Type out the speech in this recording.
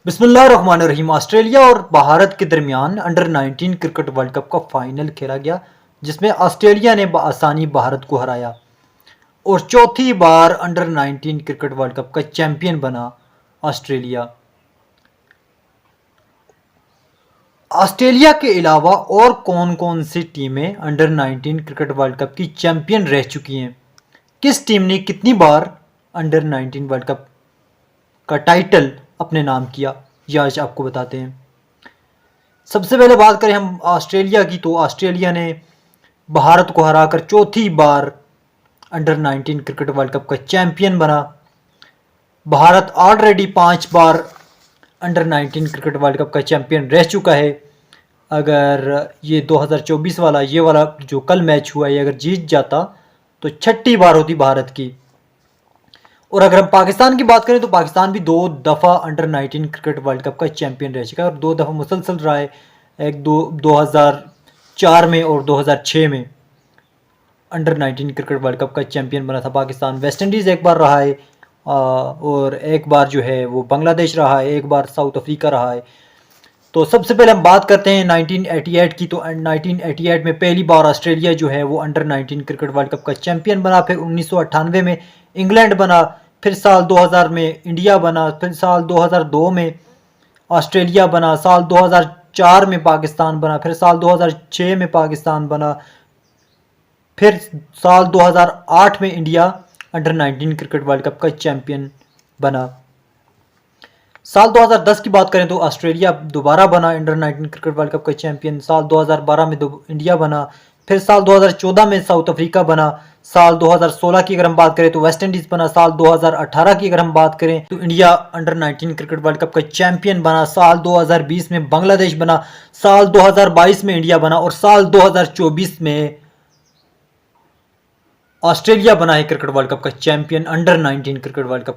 बिस्मिल्लाहिर्रहमानिर्रहीम। ऑस्ट्रेलिया और भारत के दरमियान अंडर 19 क्रिकेट वर्ल्ड कप का फाइनल खेला गया, जिसमें ऑस्ट्रेलिया ने बआसानी भारत को हराया और चौथी बार अंडर 19 क्रिकेट वर्ल्ड कप का चैंपियन बना ऑस्ट्रेलिया। ऑस्ट्रेलिया के अलावा और कौन कौन सी टीमें अंडर 19 क्रिकेट वर्ल्ड कप की चैंपियन रह चुकी हैं? किस टीम ने कितनी बार अंडर 19 वर्ल्ड कप का टाइटल अपने नाम किया, यह आज आपको बताते हैं। सबसे पहले बात करें हम ऑस्ट्रेलिया की, तो ऑस्ट्रेलिया ने भारत को हराकर चौथी बार अंडर 19 क्रिकेट वर्ल्ड कप का चैंपियन बना। भारत ऑलरेडी 5 बार अंडर 19 क्रिकेट वर्ल्ड कप का चैंपियन रह चुका है। अगर ये 2024 वाला ये वाला जो कल मैच हुआ है अगर जीत जाता तो छठी बार होती भारत की। और अगर हम पाकिस्तान की बात करें तो पाकिस्तान भी 2 दफ़ा अंडर 19 क्रिकेट वर्ल्ड कप का चैंपियन रह चुका है और 2 दफ़ा मुसलसल रहा है। एक 2004 में और 2006 में अंडर 19 क्रिकेट वर्ल्ड कप का चैंपियन बना था पाकिस्तान। वेस्ट इंडीज़ एक बार रहा है और एक बार जो है वो बांग्लादेश रहा है, एक बार साउथ अफ्रीका रहा है। तो सबसे पहले हम बात करते हैं 1988 की, तो 1988 में पहली बार ऑस्ट्रेलिया जो है वो अंडर 19 क्रिकेट वर्ल्ड कप का चैंपियन बना। फिर 1998 में इंग्लैंड बना, फिर साल 2000 में इंडिया बना, फिर साल 2002 में ऑस्ट्रेलिया बना, साल 2004 में पाकिस्तान बना, फिर साल 2006 में पाकिस्तान बना, फिर साल 2008 में India under 19 cricket world cup का चैंपियन बना। साल 2010 की बात करें तो ऑस्ट्रेलिया दोबारा बना अंडर 19 क्रिकेट वर्ल्ड कप का चैंपियन। साल 2012 में इंडिया बना, फिर साल 2014 में साउथ अफ्रीका बना, साल 2016 की अगर हम बात करें तो वेस्ट इंडीज़ बना, साल 2018 की अगर हम बात करें तो India under 19 cricket world cup का चैंपियन बना, साल 2020 में बांग्लादेश बना, साल 2022 में इंडिया बना और साल 2024 में ऑस्ट्रेलिया बना है क्रिकेट वर्ल्ड कप का champion under 19 cricket world cup.